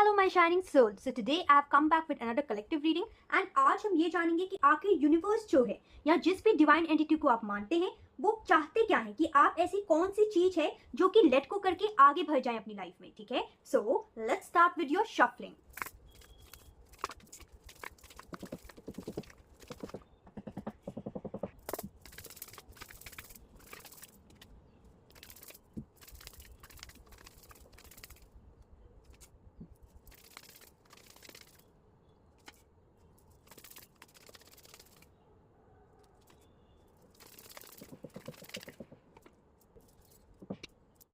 Hello my shining soul. So today I have come back with another collective reading and आज हम ये जानेंगे कि आखिर यूनिवर्स जो है या जिस भी डिवाइन एंटिटी को आप मानते हैं वो चाहते क्या है कि आप ऐसी कौन सी चीज है जो कि लेट को करके आगे बढ़ जाए अपनी लाइफ में. ठीक है, so let's start with your shuffling.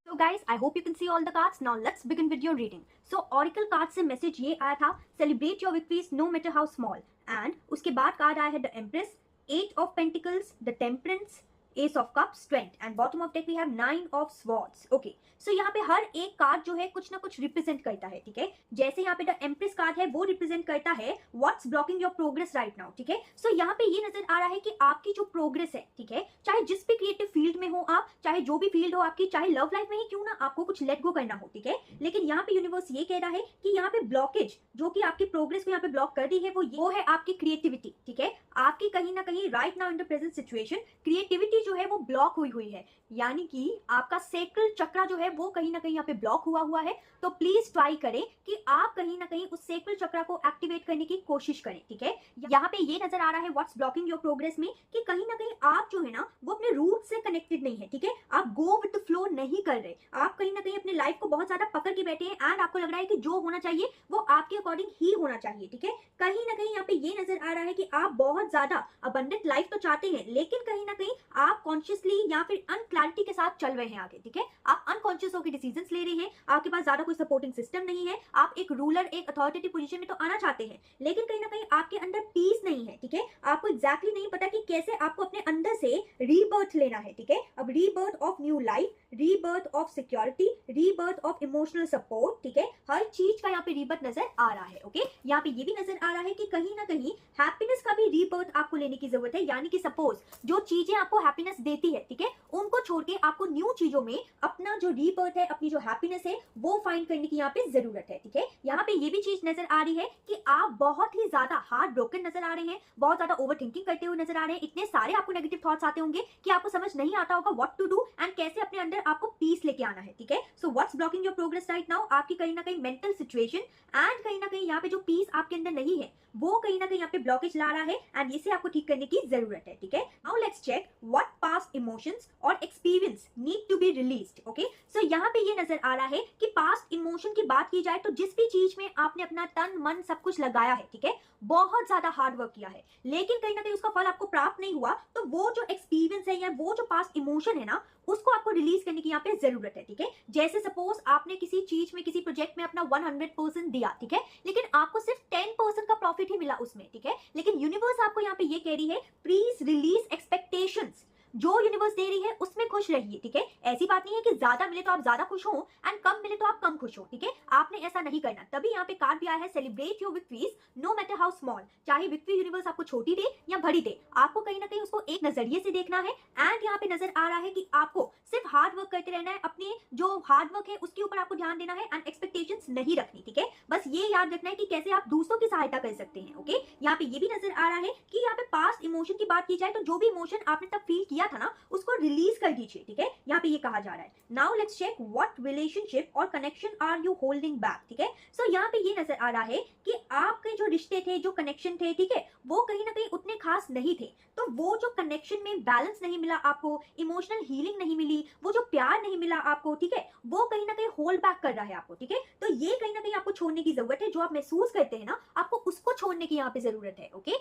So guys, I hope you can see all the cards. Now let's begin with your reading. So Oracle card से मैसेज ये आया था, celebrate your victories no matter how small. And उसके बाद card आया है the empress, eight of pentacles, the temperance, ace of cups, strength and bottom of deck we have nine of swords. Okay, so यहाँ पे हर एक card जो है कुछ ना कुछ रिप्रेजेंट करता है. ठीक है, जैसे यहाँ पे द एम्प्रेस कार्ड है वो रिप्रेजेंट करता है what's blocking your progress right now. ठीक है, सो यहाँ पे ये नजर आ रहा है कि आपकी जो प्रोग्रेस है, ठीक है, चाहे जिस भी क्रिएटिव फील्ड में हो आप, चाहे जो भी फील्ड हो आपकी, चाहे लव लाइफ में ही क्यों ना आपको कुछ लेट गो करना हो. ठीक है, लेकिन यहाँ पे यूनिवर्स ये कह रहा है कि यहाँ पे ब्लॉकेज जो कि आपकी प्रोग्रेस को यहाँ पे ब्लॉक कर रही है वो है आपकी क्रिएटिविटी. ठीक है, आपकी कहीं ना कहीं right now in the present situation creativity जो है वो ब्लॉक हुई है, यानी कि आपका सेक्रल चक्र जो है वो कहीं ना कहीं यहाँ पे ब्लॉक हुआ है. तो प्लीज ट्राई करें कि आप कहीं ना कहीं उस सेक्रल चक्र को एक्टिवेट करने की कोशिश करें. ठीक है, यहाँ पे ये नजर आ रहा है व्हाट्स ब्लॉकिंग योर प्रोग्रेस में कि कहीं ना कहीं आप जो है ना वो अपने रूट से कनेक्टेड नहीं है. ठीक है, आप गो विद द फ्लो नहीं कर रहे, आप कहीं ना कहीं अपने लाइफ को बहुत ज्यादा पकड़ के बैठे हैं एंड आपको लग रहा है कि जो होना चाहिए वो आपके अकॉर्डिंग ही होना चाहिए. ठीक है, कहीं ना कहीं यहाँ पे ये नजर आ रहा है कि आप बहुत ज्यादा अबंडेंट लाइफ तो चाहते हैं, लेकिन कहीं ना कहीं आप कॉन्शियसली या फिर अनक्लैरिटी के साथ चल रहे हैं आगे. ठीक है, आप अनकॉन्शियस होकर डिसीजंस ले रहे हैं, आपके पास ज्यादा कोई सपोर्टिंग सिस्टम नहीं है, आप एक रूलर एक अथॉरिटेटिव पोजीशन में तो आना चाहते हैं, लेकिन कहीं ना कहीं आपके अंदर पीस नहीं है. ठीक है, आपको एग्जैक्टली नहीं पता कि कैसे आपको अपने अंदर से रीबर्थ लेना है. ठीक है, अब rebirth of new life, rebirth of security, rebirth of emotional support. ठीक है, हर चीज का यहाँ पे रीबर्थ नजर आ रहा है. ओके, यहाँ पे ये भी नजर आ रहा है कि कहीं ना कहीं हैप्पीनेस का भी रीबर्थ आपको लेने की जरूरत है, यानी कि सपोज जो चीजें आपको हैप्पीनेस देती है, ठीक है, उनको छोड़ के आपको न्यू चीजों में अपना जो रीबर्थ है, अपनी जो हैप्पीनेस है वो फाइंड करने की यहाँ पे जरूरत है. ठीक है, यहाँ पे ये भी चीज नजर आ रही है कि आप बहुत ही ज्यादा हार्ट ब्रोकन नजर आ रहे हैं, बहुत ज्यादा ओवर थिंकिंग करते हुए नजर आ रहे हैं, इतने सारे आपको नेगेटिव थॉट्स आते होंगे कि आपको समझ नहीं आता होगा व्हाट टू डू एंड कैसे अपने अंदर आपको पीस लेके आना है. ठीक है, so what's blocking your progress right now, आपकी कहीं ना कहीं मेंटल सिचुएशन एंड कहीं ना कहीं यहाँ पे जो पीस आपके अंदर नहीं है वो कहीं ना कहीं यहाँ पे ब्लॉकेज ला रहा है एंड इसे आपको ठीक करने की जरूरत है. ठीक है, now let's check what past emotions और experience need to be released. Okay, so यहाँ पे ये नजर आ रहा है कि पास्ट इमोशन की बात की जाए तो जिस भी चीज में आपने अपना तन मन सब कुछ लगाया है, ठीक है, बहुत ज्यादा हार्ड वर्क किया है, लेकिन कहीं ना कहीं उसका फल आपको प्राप्त नहीं हुआ, तो वो जो एक्सपीरियंस है या वो जो पास्ट इमोशन है ना उसको आपको रिलीज करने की यहाँ पे जरूरत है. ठीक है, जैसे सपोज आपने किसी चीज में किसी प्रोजेक्ट में अपना 100% दिया, ठीक है, लेकिन आपको सिर्फ 10% का प्रॉफिट ही मिला उसमें. ठीक है, लेकिन यूनिवर्स आपको यहाँ पे ये कह रही है प्लीज रिलीज एक्सपेक्टेशंस, जो यूनिवर्स दे रही है उसमें खुश रहिए. ठीक है, ऐसी बात नहीं है कि ज्यादा मिले तो आप ज्यादा खुश हो एंड कम मिले तो आप कम खुश हो. ठीक है, आपने ऐसा नहीं करना. तभी यहाँ पे कार्ड भी आया है celebrate your victories no matter how small. चाहे विक्ट्री यूनिवर्स आपको छोटी दे या बड़ी दे, आपको कहीं ना कहीं उसको एक नजरिए से देखना है एंड यहाँ पे नजर आ रहा है कि आपको सिर्फ हार्ड वर्क करते रहना है, अपने जो हार्ड वर्क है उसके ऊपर आपको ध्यान देना है एंड एक्सपेक्टेशंस नहीं रखनी. ठीक है, बस ये याद रखना है कि कैसे आप दूसरों की सहायता कर सकते हैं. ओके, यहाँ पे ये भी नजर आ रहा है कि यहाँ पे पास्ट इमोशन की बात की जाए तो जो भी इमोशन आपने तब फील किया था ना उसको रिलीज कर दीजिए. ठीक है, यहाँ पे ये कहा जा रहा है. Now let's check what relationship और connection are you holding back. ठीक है, सो यहाँ पे ये नजर आ रहा है कि आपके जो रिश्ते थे, जो कनेक्शन थे, ठीक है, वो कहीं ना कहीं उतने खास नहीं थे. तो वो जो कनेक्शन में बैलेंस नहीं मिला आपको, इमोशनल हीलिंग नहीं मिली, वो जो प्यार नहीं मिला आपको, ठीक है, वो कहीं ना कहीं होल्ड बैक कर रहा है आपको. ठीक है, तो ये कहीं ना कहीं आपको छोड़ने की जरूरत है. जो आप महसूस करते हैं ना आपको उसको छोड़ने की यहाँ पे जरूरत है. ओके,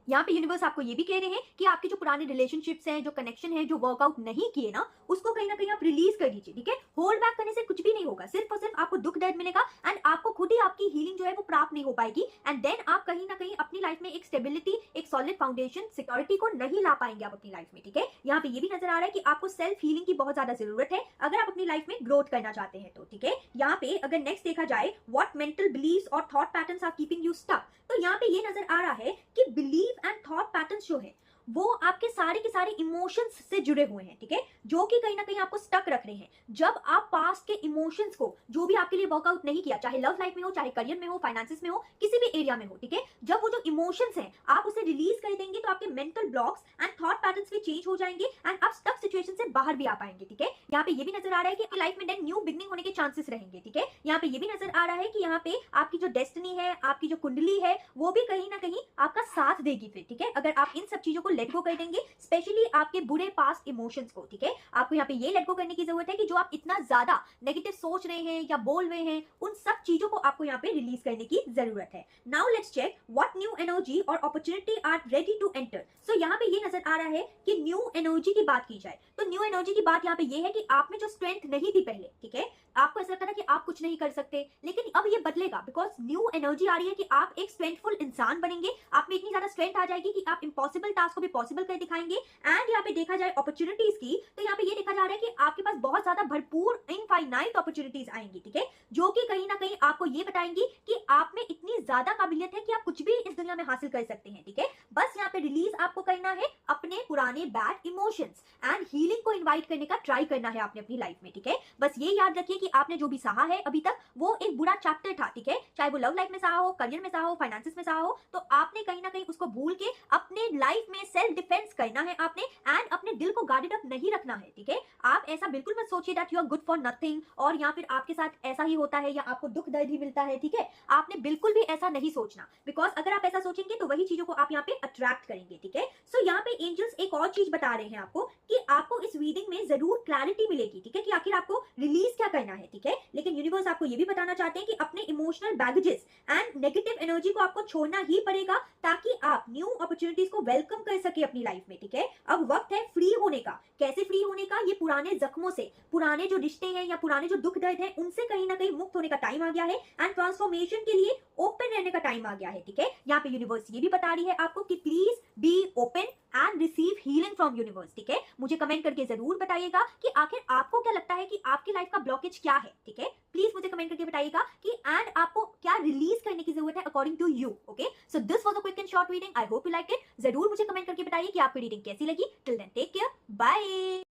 यहाँ पे यूनिवर्स आपको ये भी कह रहे हैं कि आपके जो पुराने रिलेशनशिप्स हैं, जो कनेक्शन है, जो वर्कआउट नहीं किए ना उसको कहीं ना कहीं आप रिलीज कर दीजिए. ठीक है, होल्ड बैक करने से कुछ भी नहीं होगा, सिर्फ और सिर्फ आपको दुख दर्द मिलेगा एंड आपको खुद ही आपकी हीलिंग जो है वो प्राप्त नहीं हो पाएगी एंड देन आप कहीं ना कहीं अपनी लाइफ में एक स्टेबिलिटी, एक सॉलिड फाउंडेशन, सिक्योरिटी को नहीं ला पाएंगे आप अपनी लाइफ में. ठीक है, यहाँ पे ये भी नजर आ रहा है कि आपको सेल्फ हीलिंग की बहुत ज्यादा जरूरत है अगर आप अपनी लाइफ में ग्रोथ करना चाहते हैं तो. ठीक है, यहाँ पे अगर नेक्स्ट देखा जाए व्हाट मेंटल बिलीव्स और thought patterns are keeping you stuck, तो यहाँ पे ये नजर आ रहा है कि बिलीव एंड थॉट पैटर्न्स जो है वो आपके सारे के सारे इमोशंस से जुड़े हुए हैं, ठीक है, जो कि कहीं ना कहीं आपको स्टक रख रहे हैं। जब आप पास्ट के इमोशंस को, जो भी आपके लिए वर्कआउट नहीं किया, चाहे लव लाइफ में हो, चाहे करियर में हो, फाइनेंसिस में हो, किसी भी एरिया में हो, ठीक है, जब वो जो इमोशंस हैं आप उसे रिलीज कर देंगे तो आपके mental blocks and thought patterns भी चेंज हो जाएंगे एंड आप स्टक सिचुएशन से बाहर भी आ पाएंगे, ठीक है। यहाँ पे ये भी नजर आ रहा है कि आपकी लाइफ में न्यू बिगनिंग होने के चांसेस रहेंगे, ठीक है। यहाँ पे ये भी नजर आ रहा है कि यहाँ पे आपकी जो डेस्टिनी है, आपकी जो कुंडली है, वो भी कहीं ना कहीं आपका साथ देगी फिर, ठीक है, अगर आप इन सब चीजों को लेट गो कर देंगे, स्पेशली आपके बुरे पास्ट इमोशंस को, ठीक है। आपको यहाँ पे ये लेट गो करने की जरूरत है कि जो आप इतना ज्यादा नेगेटिव सोच रहे हैं या बोल रहे हैं, उन सब चीजों को आपको यहाँ पे रिलीज करने की जरूरत है। Now let's check what new energy और opportunity are ready to enter. So यहाँ पे ये नजर आ रहा है कि न्यू एनर्जी की बात की जाए तो न्यू एनर्जी की बात यहाँ पे ये है कि आप में जो स्ट्रेंथ नहीं थी पहले, ठीक है, आपको ऐसा लगता था कि आप कुछ नहीं कर सकते, लेकिन अब ये बदलेगा बिकॉज न्यू एनर्जी आ रही है कि आप एक स्ट्रेंथफुल इंसान बनेंगे। आप में इतनी ज्यादा स्ट्रेंथ आ जाएगी कि आप इम्पॉसिबल टास्क को भी पॉसिबल कर दिखाएंगे। एंड यहाँ पे देखा जाए अपॉर्चुनिटीज की, तो यहाँ पे ये देखा जा रहा है कि आपके पास बहुत ज्यादा भरपूर इनफाइनाइट अपॉर्चुनिटीज आएंगी, ठीक है, जो कि कहीं ना कहीं आपको ये बताएंगी कि आप में इतनी ज्यादा काबिलियत है कि आप कुछ भी इस दुनिया में हासिल कर सकते हैं, ठीक है। बस यहाँ पे रिलीज आपको करना है अपने पुराने बैड इमोशंस एंड हीलिंग को इन्वाइट करने का ट्राई करना है आपने अपनी लाइफ में, ठीक है। बस ये याद रखिए कि आपने जो भी सहा है अभी तक, वो एक बुरा चैप्टर था, ठीक है, चाहे वो लव लाइफ में सहा हो, करियर में सहा हो, फाइनेंसिस में सहा हो, तो आपने कहीं ना कहीं उसको भूल के अपने लाइफ में सेल्फ डिफेंस करना है आपने एंड अपने दिल को गार्डेड अप नहीं रखना है, ठीक है। आप ऐसा बिल्कुल मत सोचिए that you are good for nothing और या फिर आपके साथ ऐसा ही होता है या आपको दुख दर्द ही मिलता है, ठीक है। आपने बिल्कुल भी ऐसा नहीं सोचना, बिकॉज अगर आप ऐसा सोचेंगे तो वही चीजों को आप यहाँ पे अट्रैक्ट करेंगे, ठीक है। सो यहाँ पे एंजल्स एक और चीज बता रहे हैं आपको कि आपको इस रीडिंग में जरूर क्लैरिटी मिलेगी, ठीक है, कि आखिर आपको रिलीज क्या करना है, ठीक है। लेकिन यूनिवर्स आपको ये भी बताना चाहते हैं कि अपने emotional baggages and negative energy को आपको छोड़ना ही पड़ेगा ताकि आप न्यू अपॉर्चुनिटीज को वेलकम कर सके अपनी लाइफ में, ठीक है। अब वक्त है फ्री होने का। कैसे फ्री होने का? ये पुराने जख्मों से, पुराने जो रिश्ते हैं या पुराने जो दुख दर्द है, उनसे कहीं ना कहीं मुक्त होने का टाइम आ गया है एंड ट्रांसफॉर्मेशन के लिए ओपन रहने का टाइम आ गया है, ठीक है। यहाँ पे यूनिवर्स ये भी बता रही है आपको कि please be open and receive healing from universe, ठीक है। मुझे कमेंट करके जरूर बताइएगा कि आखिर आपको क्या लगता है कि आपकी लाइफ का ब्लॉकेज क्या है, ठीक है। प्लीज मुझे कमेंट करके बताइएगा कि एंड आपको क्या रिलीज करने की जरूरत है according to you, okay. So this was a quick and short reading. I hope you like it. जरूर मुझे कमेंट करके बताइए कि आपकी रीडिंग कैसी लगी। Till then take care, bye.